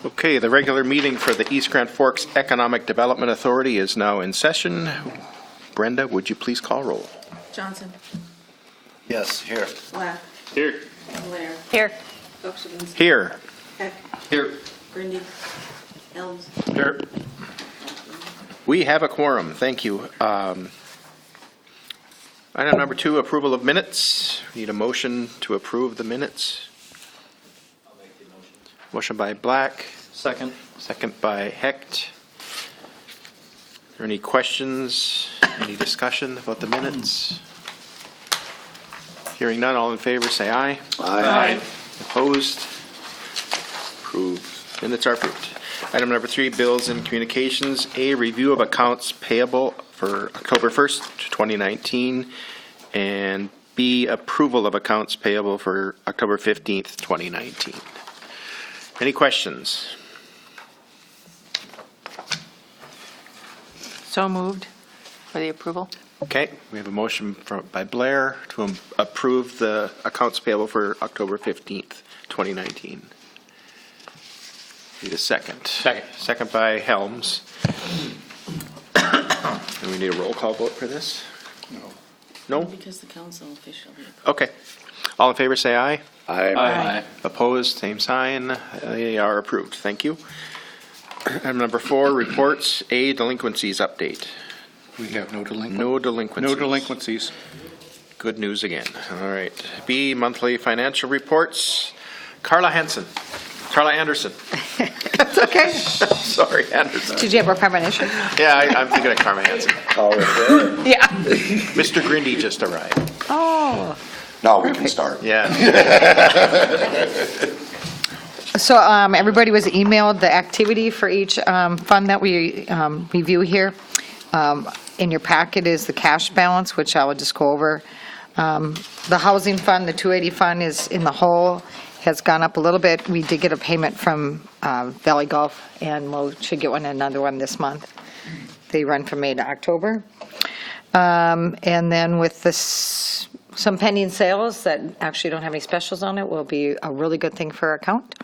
Okay, the regular meeting for the East Grand Forks Economic Development Authority is now in session. Brenda, would you please call roll? Johnson. Yes, here. Blair. Here. Blair. Here. Pokrzywinski. Here. Hecht. Here. Grinde. Helms. Here. We have a quorum, thank you. Item number 2, approval of minutes. Need a motion to approve the minutes. I'll make the motion. Motion by Black, Second. second by Hecht. Are there any questions, any discussion about the minutes? Hearing none, all in favor say aye. Aye. Opposed? Approved. Minutes are approved. Item number 3, bills and communications. A, review of accounts payable for October 1st, 2019. And B, approval of accounts payable for October 15th, 2019. Any questions? So moved for the approval. Okay, we have a motion by Blair to approve the accounts payable for October 15th, 2019. Need a second. Second. Second by Helms. And we need a roll call vote for this? No? Because the council officially approved. Okay. All in favor, say aye. Aye. Opposed, same sign. They are approved. Thank you. Item number 4, reports. A, delinquencies update. We have no delinquencies. No delinquencies. No delinquencies. Good news again. All right. B, monthly financial reports. Carla Anderson. It's okay. Sorry, Anderson. Did you have a premonition? Yeah, I'm thinking of Carla Hansen. Yeah. Mr. Grinde just arrived. Oh. Now we can start. Yeah. So everybody was emailed the activity for each fund that we review here. In your packet is the cash balance, which I will just go over. The housing fund, the 280 fund is in the hole, has gone up a little bit. We did get a payment from Valley Gulf, and we should get another one this month. They run from May to October. And then with this, some pending sales that actually don't have any specials on it will be a really good thing for our account.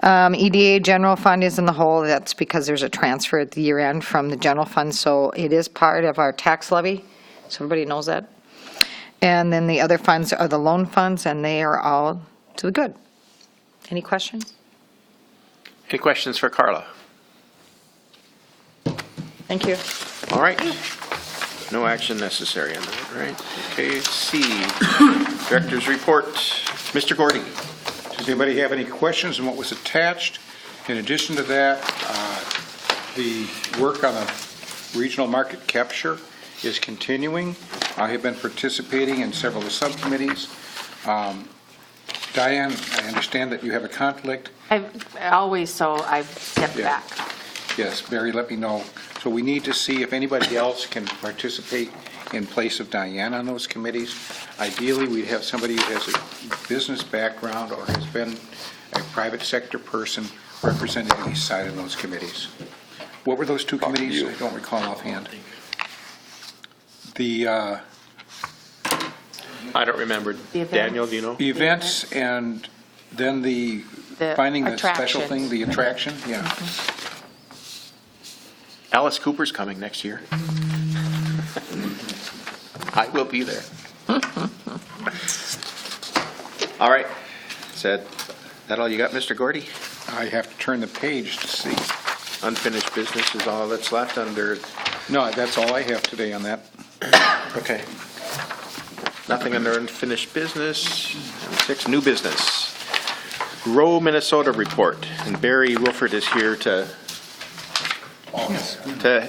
EDA general fund is in the hole. That's because there's a transfer at the year end from the general fund, so it is part of our tax levy, so everybody knows that. And then the other funds are the loan funds, and they are all to the good. Any questions? Any questions for Carla? Thank you. All right. No action necessary on that, right? Okay, C, director's report. Mr. Gordy. Does anybody have any questions on what was attached? In addition to that, the work on the regional market capture is continuing. I have been participating in several of the subcommittees. Diane, I understand that you have a conflict. I've stepped Yeah. back. Yes, Barry, let me know. So we need to see if anybody else can participate in place of Diane on those committees. Ideally, we'd have somebody who has a business background or has been a private sector person representing each side of those committees. What were those two committees? I don't recall offhand. The I don't remember. The events. Daniel, do you know? events and then the finding the special thing, the attraction, yeah. Alice Cooper's coming next year. I will be there. All right. Said, that all you got, Mr. Gordy? I have to turn the page to see. Unfinished business is all that's left under, No, that's all I have today on that. okay. Nothing under unfinished business. Number 6, new business. Grow Minnesota report. And Barry Wilford is here to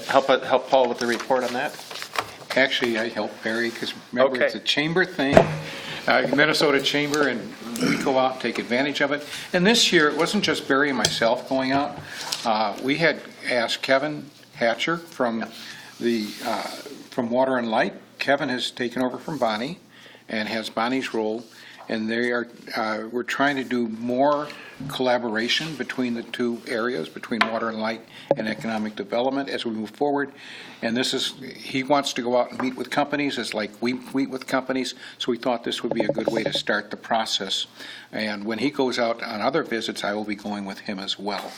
help Paul with the report on that. Actually, I help Barry because remember, Okay. it's a chamber thing, Minnesota Chamber, and we go out and take advantage of it. And this year, it wasn't just Barry and myself going out. We had asked Kevin Hatcher from from Water and Light. Kevin has taken over from Bonnie and has Bonnie's role. and we're trying to do more collaboration between the two areas, between water and light and economic development as we move forward. And he wants to go out and meet with companies, it's like we meet with companies, so we thought this would be a good way to start the process. And when he goes out on other visits, I will be going with him as well.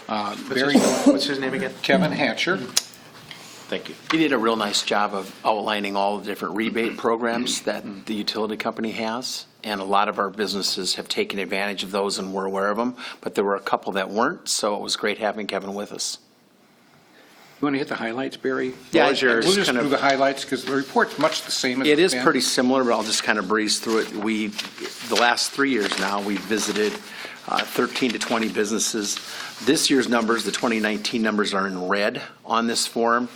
What's his name again? Kevin Hatcher. Thank you. He did a real nice job of outlining all the different rebate programs that the utility company has, and a lot of our businesses have taken advantage of those and we're aware of them, but there were a couple that weren't, so it was great having Kevin with us. You want to hit the highlights, Barry? Yeah, What was yours? We'll just kind do of- the highlights, because the report's much the same as It it's is been. pretty similar, but I'll just kind of breeze through it. The last 3 years now, we've visited 13 to 20 businesses. This year's numbers, the 2019 numbers, are in red on this form,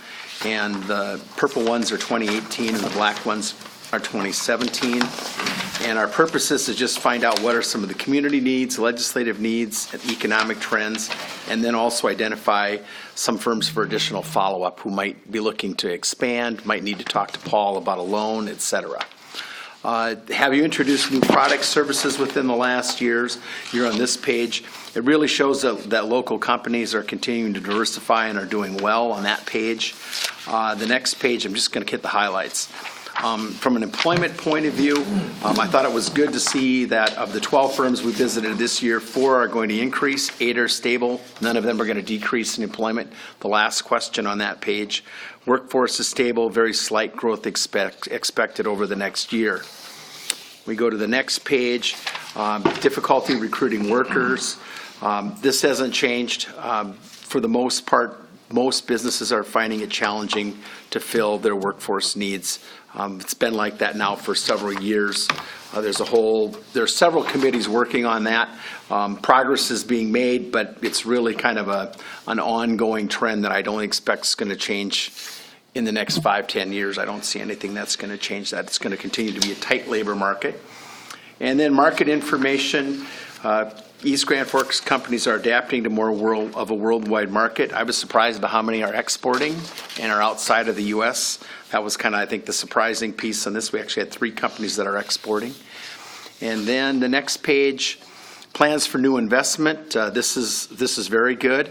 and the purple ones are 2018 and the black ones are 2017. And our purpose is to just find out what are some of the community needs, legislative needs, and economic trends, and then also identify some firms for additional follow-up who might be looking to expand, might need to talk to Paul about a loan, et cetera. Have you introduced new products, services within the last years? You're on this page. It really shows that local companies are continuing to diversify and are doing well on that page. The next page, I'm just going to hit the highlights. From an employment point of view, I thought it was good to see that of the 12 firms we visited this year, 4 are going to increase, 8 are stable, none of them are going to decrease in employment. The last question on that page, workforce is stable, very slight growth expected over the next year. We go to the next page, difficulty recruiting workers. This hasn't changed. For the most part, most businesses are finding it challenging to fill their workforce needs. It's been like that now for several years. There's several committees working on that. Progress is being made, but it's really kind of an ongoing trend that I don't expect is going to change in the next 5-10 years. I don't see anything that's going to change that. It's going to continue to be a tight labor market. And then market information. East Grand Forks companies are adapting to more of a worldwide market. I was surprised about how many are exporting and are outside of the U.S. That was kind of, I think, the surprising piece on this. We actually had 3 companies that are exporting. And then the next page, plans for new investment. This is very good.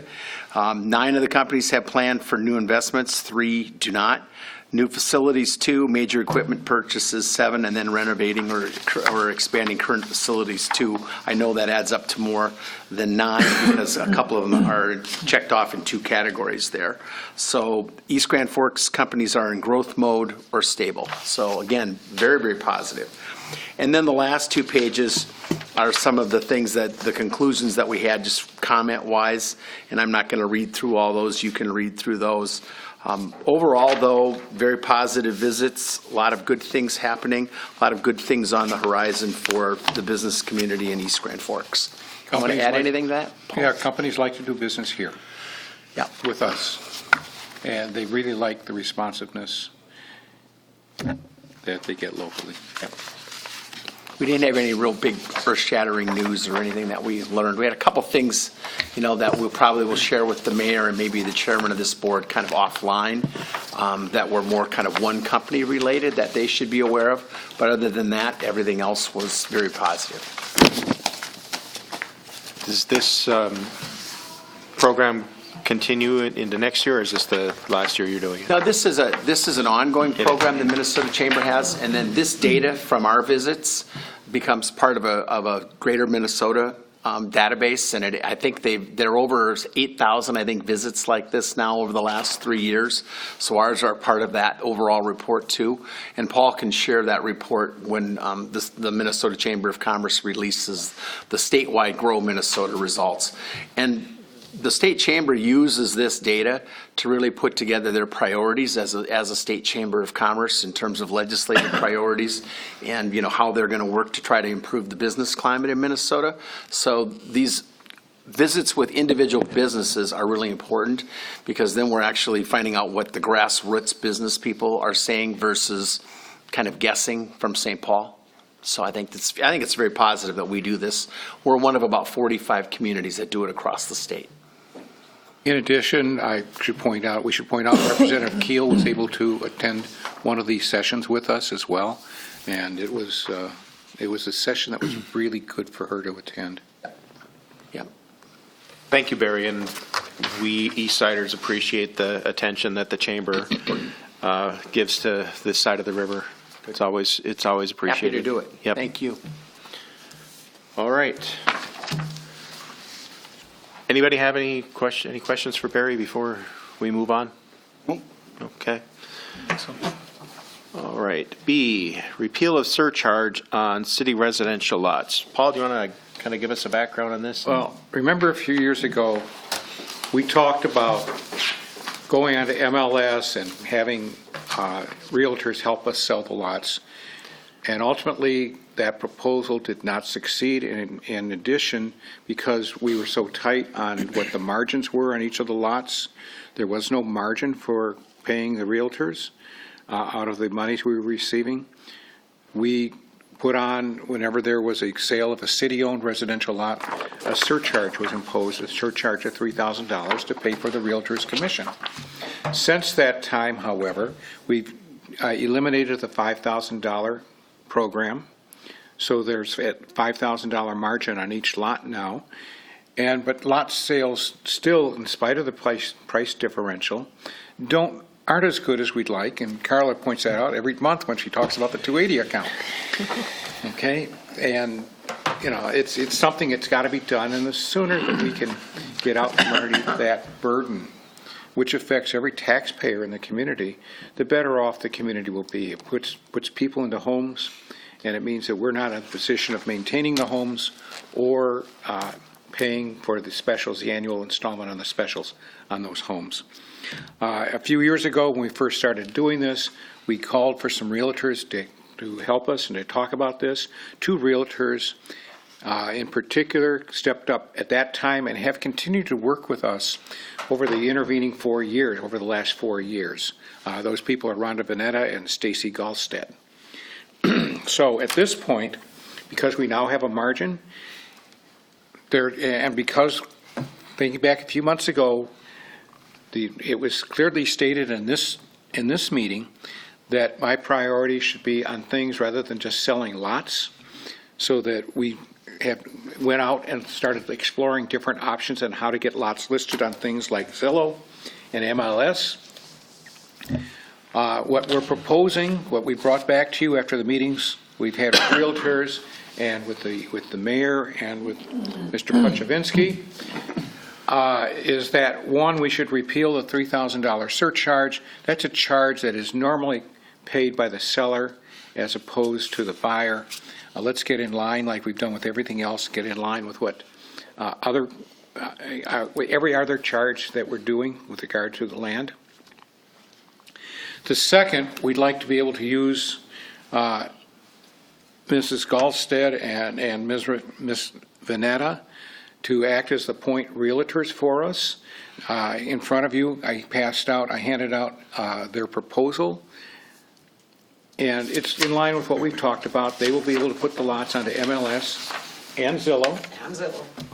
9 of the companies have planned for new investments, 3 do not. New facilities, 2, major equipment purchases, 7, and then renovating or expanding current facilities, 2. I know that adds up to more than 9 because a couple of them are checked off in 2 categories there. So East Grand Forks companies are in growth mode or stable. So again, very, very positive. And then the last 2 pages are some of the things the conclusions that we had just comment-wise, and I'm not going to read through all those. You can read through those. Overall, though, very positive visits, a lot of good things happening, a lot of good things on the horizon for the business community in East Grand Forks. You want to add anything to that, Paul? Yeah, companies like to do business here. Yeah. With us. And they really like the responsiveness that they get locally. We didn't have any real big earth-shattering news or anything that we learned. We had a couple things, that we probably will share with the mayor and maybe the chairman of this board kind of offline that were more kind of one company related that they should be aware of. But other than that, everything else was very positive. Does this program continue into next year, or is this the last year you're doing it? Now, this is an ongoing program the Minnesota Chamber has, and then this data from our visits becomes part of a greater Minnesota database, and I think there are over 8,000 visits like this now over the last 3 years. So ours are part of that overall report too. And Paul can share that report when the Minnesota Chamber of Commerce releases the statewide Grow Minnesota results. And the state chamber uses this data to really put together their priorities as a state chamber of commerce in terms of legislative priorities and how they're going to work to try to improve the business climate in Minnesota. So these visits with individual businesses are really important because then we're actually finding out what the grassroots business people are saying versus kind of guessing from St. Paul. So I think it's very positive that we do this. We're one of about 45 communities that do it across the state. In addition, we should point out Representative Keel was able to attend one of these sessions with us as well, and it was It was a session that was really good for her to attend. Yep. Thank you, Barry, and we East Siders appreciate the attention that the chamber gives to this side of the river. It's always Happy appreciated. to do it. Yep. Thank you. All right. Anybody have any questions for Barry before we move on? Okay. All right. B, repeal of surcharge on city residential lots. Paul, do you want to kind of give us a background on this? Well, remember a few years ago, we talked about going onto MLS and having realtors help us sell the lots. And ultimately, that proposal did not succeed. And in addition, because we were so tight on what the margins were on each of the lots, there was no margin for paying the realtors out of the monies we were receiving. We put on, whenever there was a sale of a city-owned residential lot, a surcharge was imposed, a surcharge of $3,000 to pay for the realtor's commission. Since that time, however, we've eliminated the $5,000 program, so there's a $5,000 margin on each lot now. But lot sales still, in spite of the price differential, aren't as good as we'd like, and Carla points that out every month when she talks about the 280 account. Okay, and it's something that's got to be done, and the sooner that we can get out from underneath that burden, which affects every taxpayer in the community, the better off the community will be. It puts people into homes, and it means that we're not in a position of maintaining the homes or paying for the specials, the annual installment on the specials on those homes. A few years ago, when we first started doing this, we called for some realtors to help us and to talk about this. 2 realtors in particular stepped up at that time and have continued to work with us over the intervening 4 years, over the last 4 years. Those people are Rhonda Vanetta and Stacy Gallstead. So at this point, because we now have a margin, and because, thinking back a few months ago, it was clearly stated in this meeting that my priority should be on things rather than just selling lots, so that we went out and started exploring different options on how to get lots listed on things like Zillow and MLS. What we're proposing, what we brought back to you after the meetings we've had with realtors and with the mayor and with Mr. Pokrzywinski, is that, one, we should repeal the $3,000 surcharge. That's a charge that is normally paid by the seller as opposed to the buyer. Let's get in line, like we've done with everything else, get in line with what every other charge that we're doing with regard to the land. The second, we'd like to be able to use Mrs. Gallstead and Ms. Vanetta to act as the point realtors for us. In front of you, I handed out their proposal, and it's in line with what we've talked about. They will be able to put the lots onto MLS and Zillow.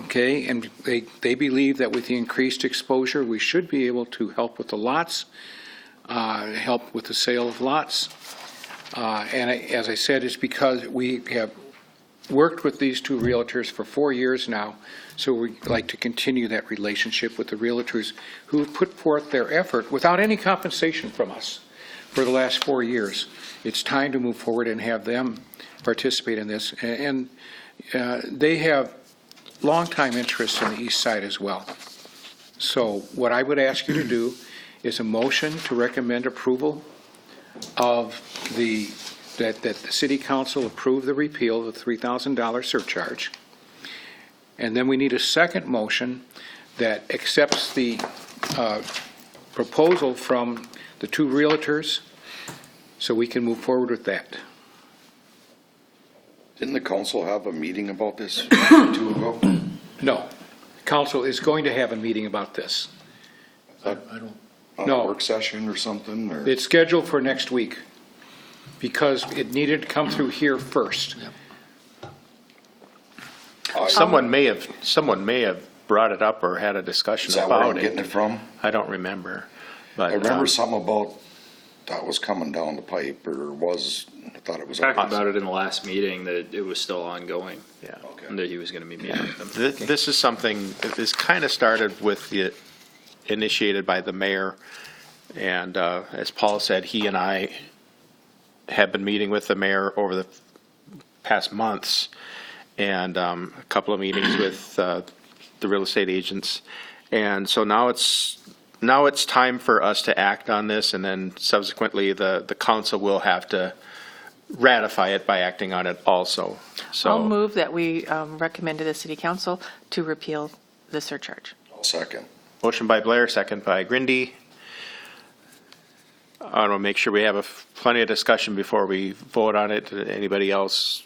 Okay, and they believe that with the increased exposure, we should be able to help with the lots, help with the sale of lots. As I said, it's because we have worked with these 2 realtors for 4 years now, so we'd like to continue that relationship with the realtors who have put forth their effort without any compensation from us for the last 4 years. It's time to move forward and have them participate in this. And they have longtime interests in the east side as well. So what I would ask you to do is a motion to recommend approval of that the City Council approve the repeal of the $3,000 surcharge. And then we need a second motion that accepts the proposal from the 2 realtors so we can move forward with that. Didn't the council have a meeting about this 2 ago? No. Council is going to have a meeting about this. On No. a work session or something, or? It's scheduled for next week because it needed to come through here first. Someone may have brought it up or had a discussion Is that where about I'm getting it from? I don't remember. But, I remember something about that was coming down the pipe, or I thought it was. Talked about it in the last meeting, that it was still ongoing. Yeah. And that he was gonna be meeting with them. This is something that is kind of started with initiated by the mayor. And as Paul said, he and I have been meeting with the mayor over the past months, and a couple of meetings with the real estate agents. And so now it's time for us to act on this, and then subsequently the council will have to ratify it by acting on it also. So I'll move that we recommend to the city council to repeal the surcharge. Second. motion by Blair, second by Grinde. I want to make sure we have plenty of discussion before we vote on it. Anybody else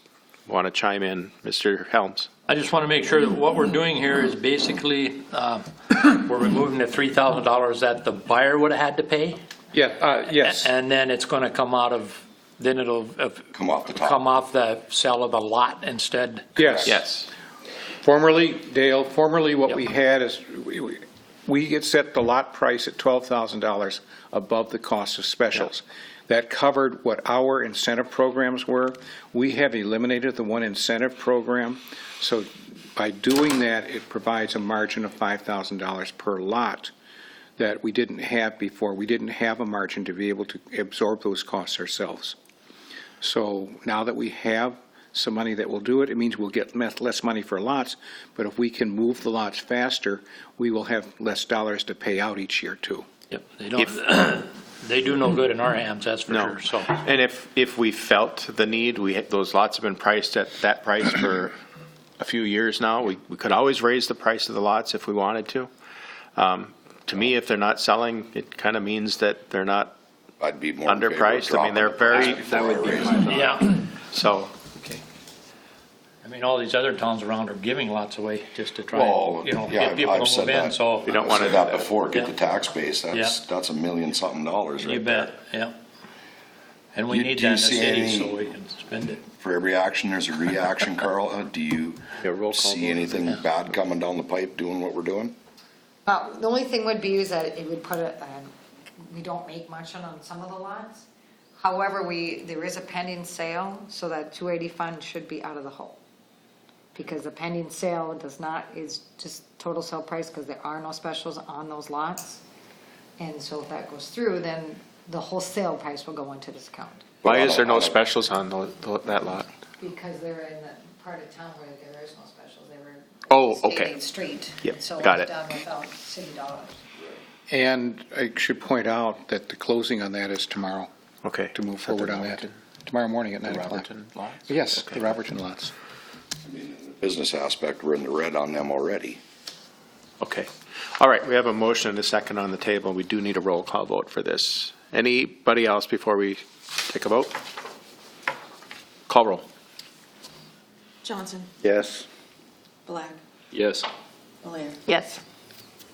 want to chime in? Mr. Helms? I just want to make sure that what we're doing here is basically, we're removing the $3,000 that the buyer would have had to pay. Yeah, yes. And then it's going to come out of, then it'll Come off the top. come off the sale of the lot instead. Yes. Yes. Formerly, Dale, what Yep. we had is, we had set the lot price at $12,000 above the cost of specials. That covered what our incentive programs were. We have eliminated the one incentive program. So by doing that, it provides a margin of $5,000 per lot that we didn't have before. We didn't have a margin to be able to absorb those costs ourselves. So now that we have some money that will do it, it means we'll get less money for lots, but if we can move the lots faster, we will have less dollars to pay out each year too. Yep, they don't, they do no good in our hands, that's for No. sure, so. And if we felt the need, those lots have been priced at that price for a few years now. We could always raise the price of the lots if we wanted to. To me, if they're not selling, it kind of means that they're not I'd be more in favor of underpriced. I mean, they're dropping the price very, before I raise it. Yeah, so, I mean, all these other towns around are giving lots away just to try Well, and, you know, yeah, get people I've to said move in, that. so. We don't I've want said to- that before, get the Yeah. tax base, that's $1 million something right You there. bet, yeah. And we You- need do that you in the see city any- so we can spend it. For every action, there's a reaction, Carl. Do you Yeah, roll call see vote. anything bad coming down the pipe doing what we're doing? The only thing would be is that it would put we don't make much on some of the lots. However, there is a pending sale, so that 280 fund should be out of the hole. Because the pending sale is just total sale price, because there are no specials on those lots. And so if that goes through, then the whole sale price will go into this account. why is there no specials on that lot? Because they're in the part of town where there is no specials, they were. Oh, state okay. aid street. Yep, So got it's it. done without city dollars. And I should point out that the closing on that is tomorrow, Okay. to move Is that the forward on that. Robertson- Tomorrow morning at the 9 o'clock. Robertson lots? Yes, Okay. the Robertson lots. Business aspect, we're in the red on them already. Okay. All right, we have a motion and a second on the table. We do need a roll call vote for this. Anybody else before we take a vote? Call roll. Johnson, Yes. Black, Yes. Blair, Yes.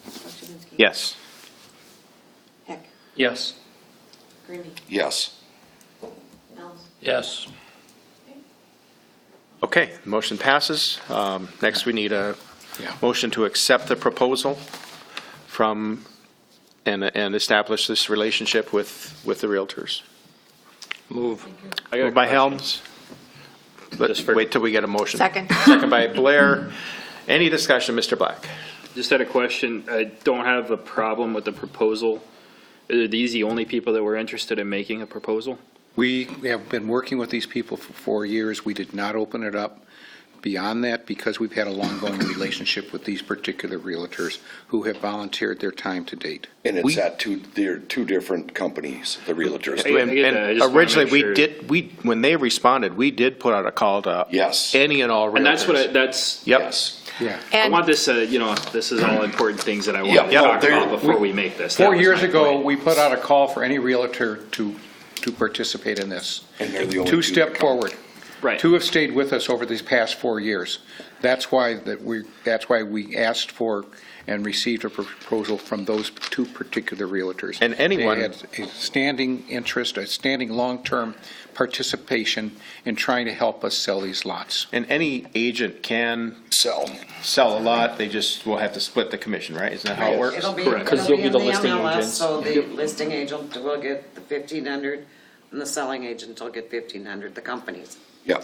Pokrzywinski. Yes. Hecht, Yes. Grinde, Yes. Helms. Yes. Okay, motion passes. Next, we need a Yeah. motion to accept the proposal from, and establish this relationship with the Realtors. Move. Moved by Helms. Let's Just for- wait till we get a motion. Second. Second by Blair. Any discussion, Mr. Black? Just had a question. I don't have a problem with the proposal. Are these the only people that were interested in making a proposal? We have been working with these people for 4 years. We did not open it up beyond that because we've had a long-going relationship with these particular realtors who have volunteered their time to date. And We- it's they're two different companies, the realtors. I get that. I just wanna Originally, make sure. when they responded, we did put out a call to Yes. any and all Realtors. And that's what that's. Yep. Yes. Yeah. I And want this, this is all important things that I want Yeah, to no, talk they're- about before we make this. 4 That was years my ago, point. we put out a call for any realtor to participate in this. And they're the only Two-step that come. forward. Right. 2 have stayed with us over these past 4 years. That's why we asked for and received a proposal from those 2 particular realtors. And anyone- They had a standing interest, a standing long-term participation in trying to help us sell these lots. And any agent can Sell. sell a lot, they just will have to split the commission, right? Isn't that how it works? It'll be, Correct. 'Cause it'll you'll be be in the the listing MLS, agents. so the listing agent will get the 1,500, and the selling agent will get 1,500, the companies. Yeah.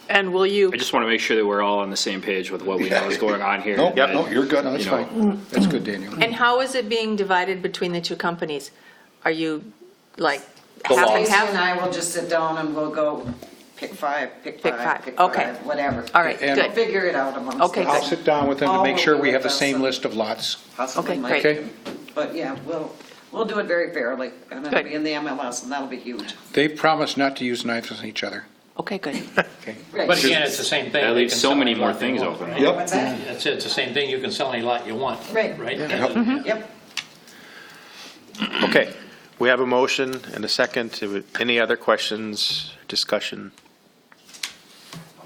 And will you, I just want to make sure that we're all on the same page with what we know is going on here. No, That- no, you're good. No, that's You know. fine. That's good, Daniel. and how is it being divided between the 2 companies? Are you like The half law. and Stacy and half? I will just sit down and we'll go pick 5, Pick five. pick Okay. 5, whatever. All right, And- We'll good. figure it out amongst Okay, us. I'll good. sit down with them to All make will sure be we have with the us same and- list of lots. Possibly Okay, Mike. great. Okay? But yeah, we'll do it very fairly, and it'll Good. be in the MLS, and that'll be huge. They promised not to use knives on each other. Okay, good. Right. But again, it's the same thing. That They leaves can so sell many any more lot they things want. open. What's that? It's the same thing, you can sell any lot you want. Right. Right? Yep. Okay, we have a motion and a second. Any other questions, discussion?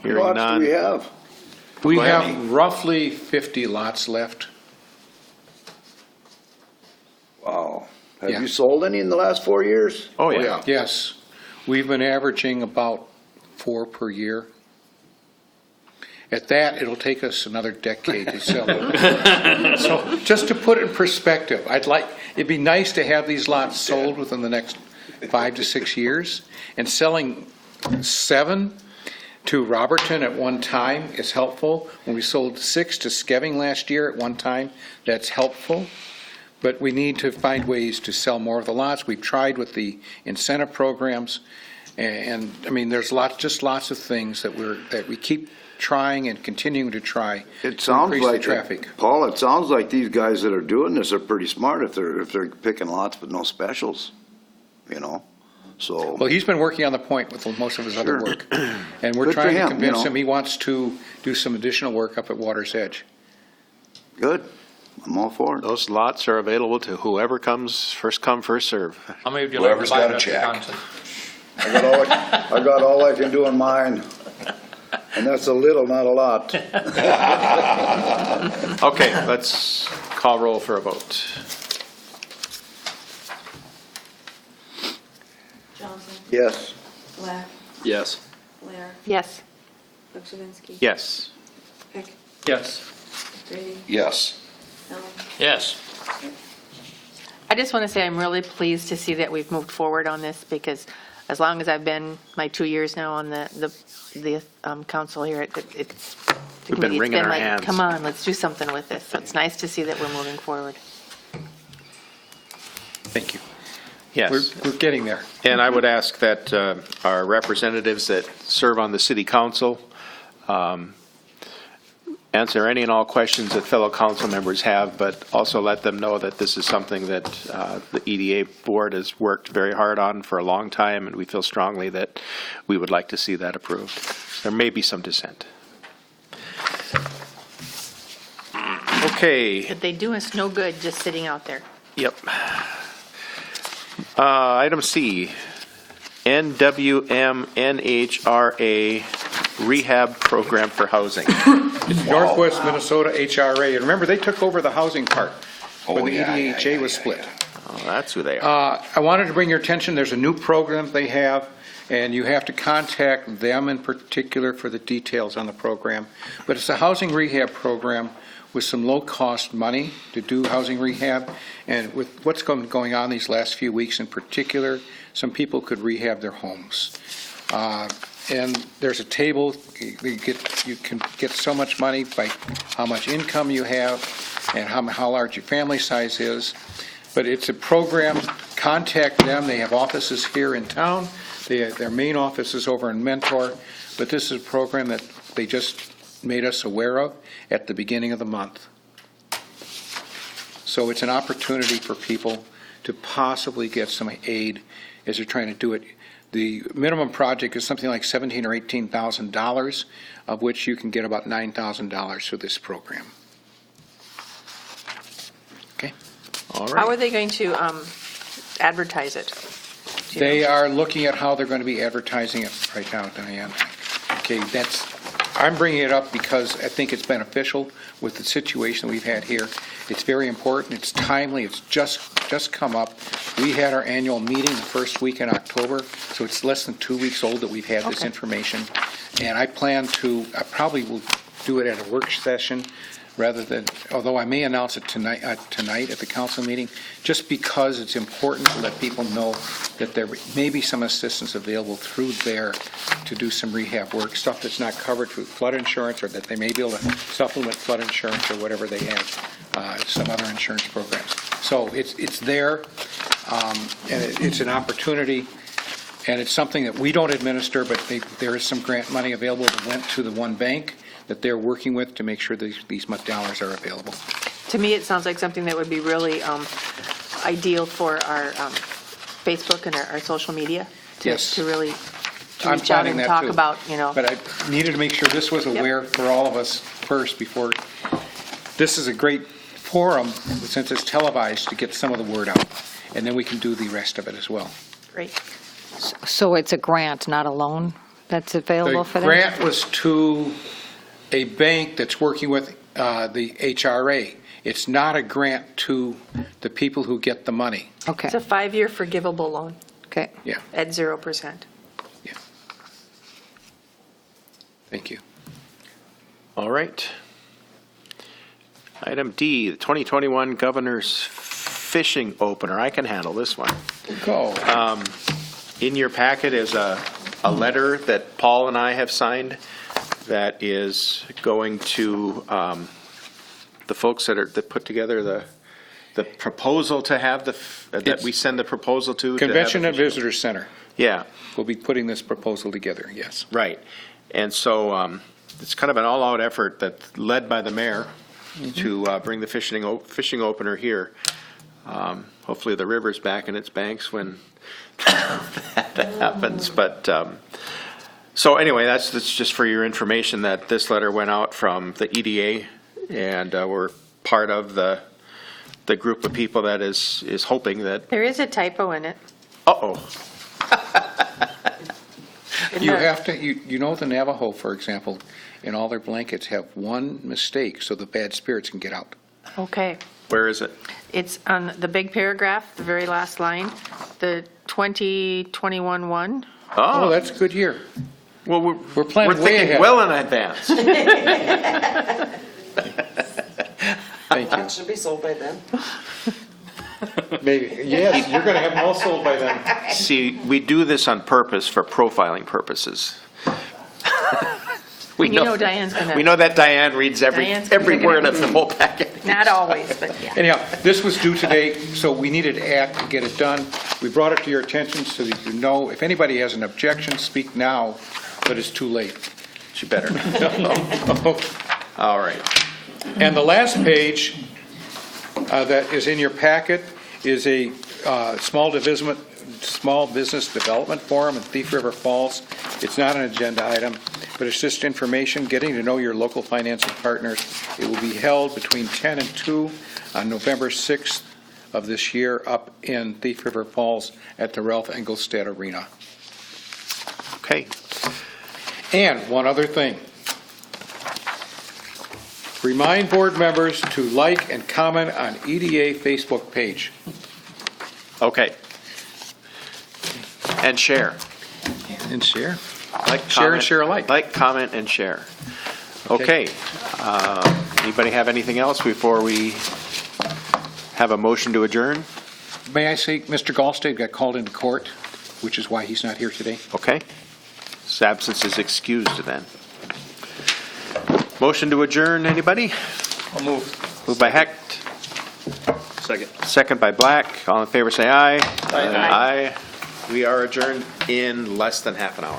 Hearing Lots do none. we have? We Go ahead. have roughly 50 lots left. Wow. Yeah. Have you sold any in the last 4 years? Oh, yeah. Yes, we've been averaging about 4 per year. At that, it'll take us another decade to sell it. So just to put it in perspective, it'd be nice to have these lots sold within the next 5 to 6 years. And selling 7 to Robertson at one time is helpful. When we sold 6 to Skeving last year at one time, that's helpful. But we need to find ways to sell more of the lots. We've tried with the incentive programs, and I mean, there's lots of things that we keep trying and continuing to try It to sounds increase the like, traffic. Paul, it sounds like these guys that are doing this are pretty smart if they're picking lots with no specials, you know? So, Well, he's been working on the point with most of his other Sure. work. And we're Good for trying to him, convince you know. him he wants to do some additional work up at Water's Edge. good. I'm all for it. Those lots are available to whoever comes, first come, first serve. How many would you like to Whoever's buy got a up to check. Johnson? I got all I can do in mine, and that's a little, not a lot. Okay, let's call roll for a vote. Johnson, Yes. Black, Yes. Blair, Yes. Pokrzywinski. Yes. Hecht, Yes. Grinde, Yes. Helms. Yes. I just want to say I'm really pleased to see that we've moved forward on this, because as long as I've been, my 2 years now on the council here, it's, the We've been committee, it's wringing been our like, hands. come on, let's do something with this. So it's nice to see that we're moving forward. Thank you. Yes. We're getting there. And I would ask that our representatives that serve on the city council answer any and all questions that fellow council members have, but also let them know that this is something that the EDA board has worked very hard on for a long time, and we feel strongly that we would like to see that approved. There may be some dissent. Okay. But they do us no good just sitting out there. Yep. Item C, NWMNHRA Rehab Program for Housing. It's Northwest Minnesota HRA, and remember, they took over the housing part when the yeah, yeah, EDHA was split. Oh, that's who they are. I wanted to bring your attention, there's a new program they have, and you have to contact them in particular for the details on the program. But it's a housing rehab program with some low-cost money to do housing rehab. And with what's going on these last few weeks in particular, some people could rehab their homes. And there's a table, you can get so much money by how much income you have and how large your family size is. But it's a program, contact them, they have offices here in town, their main office is over in Mentor, but this is a program that they just made us aware of at the beginning of the month. So it's an opportunity for people to possibly get some aid as they're trying to do it. The minimum project is something like $17,000 or $18,000, of which you can get about $9,000 for this program. Okay? All How right. are they going to advertise it? They are looking at how they're going to be advertising it right now, Diane. Okay, I'm bringing it up because I think it's beneficial with the situation we've had here. It's very important, it's timely, it's just come up. We had our annual meeting the first week in October, so it's less than 2 weeks old that we've had this Okay. information. And I probably will do it at a work session rather than, although I may announce it tonight at the council meeting, just because it's important to let people know that there may be some assistance available through there to do some rehab work, stuff that's not covered through flood insurance, or that they may be able to supplement flood insurance or whatever they have, some other insurance programs. So it's there, and it's an opportunity, and it's something that we don't administer, but there is some grant money available that went to the one bank that they're working with to make sure these dollars are available. To me, it sounds like something that would be really ideal for our Facebook and our social media. Yes. To really I'm reach out finding and that talk too. about, you know. But I needed to make sure this was aware for all of us first before. This is a great forum, since it's televised, to get some of the word out. And then we can do the rest of it as well. Great. So it's a grant, not a loan that's available for The them? grant was to a bank that's working with the HRA. It's not a grant to the people who get the money. Okay, It's a 5-year forgivable loan okay. Yeah, at 0%. yeah. Thank you. All right. Item D, the 2021 Governor's Fishing Opener. I can handle this one. Go. In your packet is a letter that Paul and I have signed that is going to the folks that put together the proposal to have that we send the proposal to. Convention and Visitor Center Yeah, will be putting this proposal together, yes. right. And so it's kind of an all-out effort that's led by the mayor to bring the fishing opener here. Hopefully the river's back in its banks when that happens. But so anyway, that's just for your information that this letter went out from the EDA, and we're part of the group of people that is hoping that. There is a typo in it. Uh-oh. You have to, you know, the Navajo, for example, in all their blankets have one mistake so the bad spirits can get out. Okay. Where is it? It's on the big paragraph, the very last line, the 2021 one. Oh, that's a good year. Well, We're planning we're way thinking ahead. well in advance. Thank you. That should be sold by then. Maybe, yes, you're going to have them all sold by then. See, we do this on purpose for profiling purposes. We You know Diane's gonna. We know that Diane reads every Diane's gonna every figure word it of the whole packet. Not always, but yeah. Anyhow, this was due today, so we needed to act to get it done. We brought it to your attention so that you know, if anybody has an objection, speak now, but it's too late. She better. All right. And the last page that is in your packet is a small business development forum in Thief River Falls. It's not an agenda item, but it's just information, getting to know your local financing partners. It will be held between 10 and 2 on November 6th of this year up in Thief River Falls at the Ralph Engelstad Arena. Okay. And one other thing. Remind board members to like and comment on EDA Facebook page. Okay. And share. And share. Like, Share and comment, share alike. Like, comment, and share. Okay. Okay. Anybody have anything else before we have a motion to adjourn? May I say, Mr. Gallstad got called into court, which is why he's not here today. Okay. His absence is excused then. Motion to adjourn, anybody? I'll move. Moved by Hecht, Second. second by Black. All in favor, say aye. Aye. Aye. We are adjourned in less than half an hour.